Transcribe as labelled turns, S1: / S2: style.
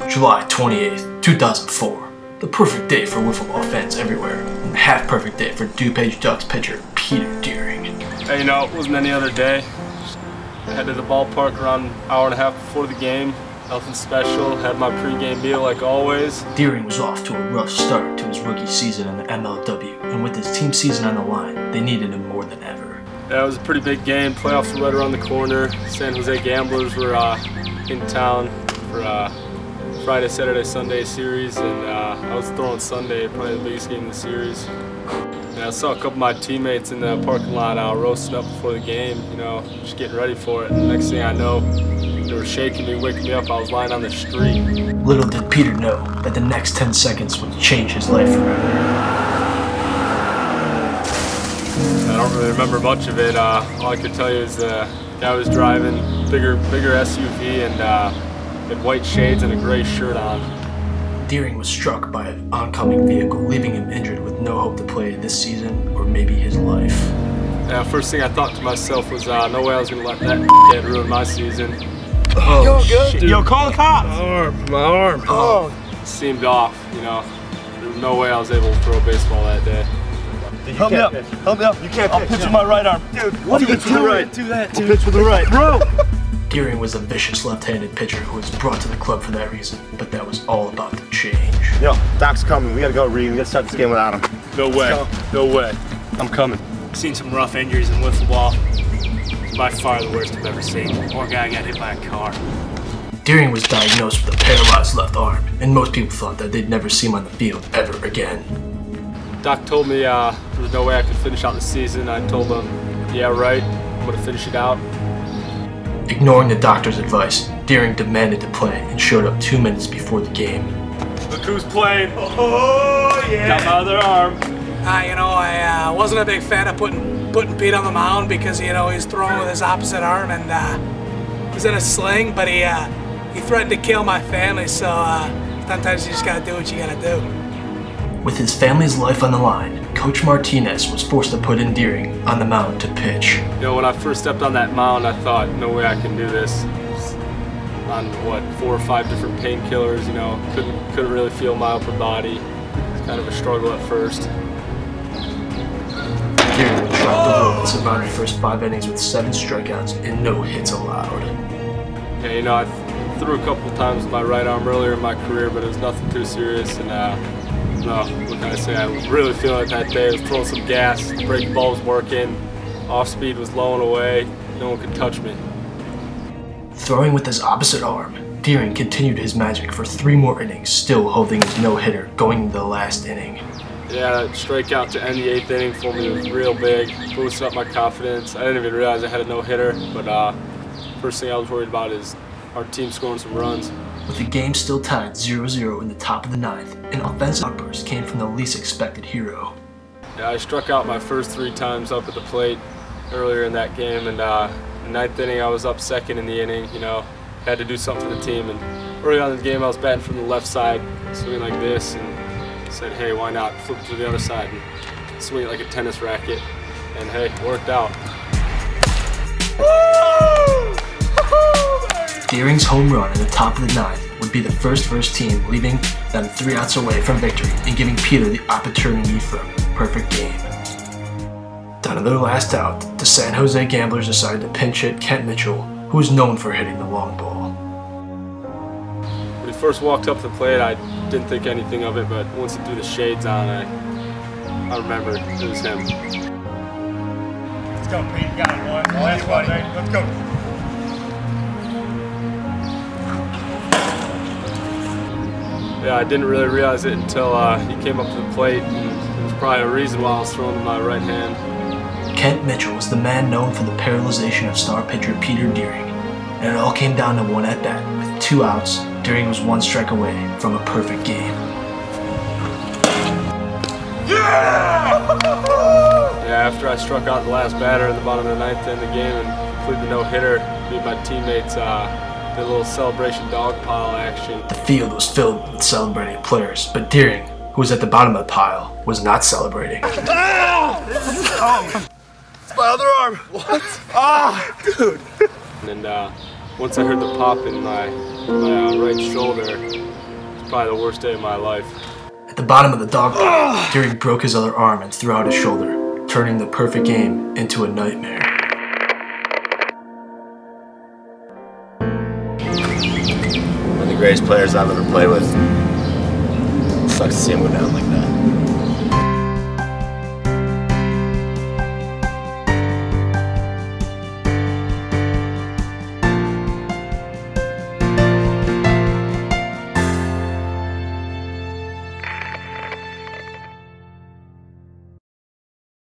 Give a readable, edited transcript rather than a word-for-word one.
S1: July 28th, 2004. The perfect day for wiffleball fans everywhere, and the half-perfect day for DuPage Ducks pitcher Peter Deering.
S2: Hey, it wasn't any other day. I headed to the ballpark around an hour and a half before the game. Nothing special, had my pregame meal like always.
S1: Deering was off to a rough start to his rookie season in the MLW, and with his team season on the line, they needed him more than ever.
S2: Yeah, it was a pretty big game. Playoffs were right around the corner. San Jose Gamblers were in town for Friday, Saturday, Sunday series, and I was throwing Sunday, probably the biggest game of the series. And I saw a couple of my teammates in the parking lot roasting up before the game, just getting ready for it. And the next thing I know, they were shaking me, waking me up. I was lying on the street.
S1: Little did Peter know that the next 10 seconds would change his life forever.
S2: I don't really remember much of it. All I could tell you is the guy was driving, bigger SUV, and had white shades and a gray shirt on.
S1: Deering was struck by an oncoming vehicle, leaving him injured with no hope to play this season or maybe his life.
S2: Yeah, first thing I thought to myself was, no way I was going to let that kid ruin my season.
S3: Oh, shit.
S4: Yo, call the cops!
S2: My arm. Oh. It seemed off, There was no way I was able to throw a baseball that day.
S4: Help me up. Help me up. You can't pitch. I'll pitch with my right arm. Dude,
S3: what are you doing?
S4: Right. Do that, dude. I'll pitch with the right. Bro!
S1: Deering was a vicious left-handed pitcher who was brought to the club for that reason, but that was all about to change.
S3: Yo, Doc's coming. We gotta go, Reed. We gotta start this game without him.
S2: No way. No way. I'm coming.
S4: I've seen some rough injuries in wiffleball. By far the worst I've ever seen. Poor guy got hit by a car.
S1: Deering was diagnosed with a paralyzed left arm, and most people thought that they'd never see him on the field ever again.
S2: Doc told me there was no way I could finish out the season. I told him, yeah, right, I'm gonna finish it out.
S1: Ignoring the doctor's advice, Deering demanded to play and showed up 2 minutes before the game.
S2: Look who's playing. Oh, yeah. Got my other arm.
S5: I wasn't a big fan of putting Pete on the mound because, he's throwing with his opposite arm and he's in a sling, but he threatened to kill my family, so sometimes you just gotta do what you gotta do.
S1: With his family's life on the line, Coach Martinez was forced to put in Deering on the mound to pitch.
S2: When I first stepped on that mound, I thought, no way I can do this. On 4 or 5 different painkillers, couldn't really feel my upper body. It's kind of a struggle at first.
S1: Deering was dropped the road and survived the first 5 innings with 7 strikeouts and no hits allowed.
S2: Yeah, I threw a couple times with my right arm earlier in my career, but it was nothing too serious. And what can I say? I was really feeling it that day. I was throwing some gas, the brake ball was working, off speed was low and away. No one could touch me.
S1: Throwing with his opposite arm, Deering continued his magic for 3 more innings, still holding his no-hitter going into the last inning.
S2: Yeah, that strikeout to end the 8th inning for me was real big, boosted up my confidence. I didn't even realize I had a no-hitter, but first thing I was worried about is our team scoring some runs.
S1: With the game still tied 0-0 in the top of the 9th, an offensive outburst came from the least expected hero.
S2: Yeah, I struck out my first 3 times up at the plate earlier in that game, and the 9th inning I was up 2nd in the inning, had to do something for the team. And early on in the game I was batting from the left side, swinging like this, and said, hey, why not flip to the other side and swing it like a tennis racket, and hey, it worked out.
S1: Deering's home run in the top of the 9th would be the first for his team, leaving them 3 outs away from victory and giving Peter the opportunity for a perfect game. Down to their last out, the San Jose Gamblers decided to pinch hit Kent Mitchell, who was known for hitting the long ball.
S2: When he first walked up to the plate, I didn't think anything of it, but once he threw the shades on, I remembered it was him.
S4: Let's go, Pete. You got it, boy. Last one, man. Let's go.
S2: Yeah, I didn't really realize it until he came up to the plate, and there was probably a reason why I was throwing with my right hand.
S1: Kent Mitchell was the man known for the paralyzation of star pitcher Peter Deering, and it all came down to 1 at-bat. With 2 outs, Deering was 1 strike away from a perfect game.
S2: Yeah, after I struck out the last batter in the bottom of the 9th in the game and completed the no-hitter, me and my teammates did a little celebration dog pile action.
S1: The field was filled with celebrating players, but Deering, who was at the bottom of the pile, was not celebrating.
S4: Oh. It's my other arm. What? Ah, dude.
S2: And once I heard the pop in my right shoulder, it's probably the worst day of my life.
S1: At the bottom of the dog pile, Gary broke his other arm and threw out his shoulder, turning the perfect game into a nightmare.
S3: One of the greatest players I've ever played with. Sucks to see him go down like that.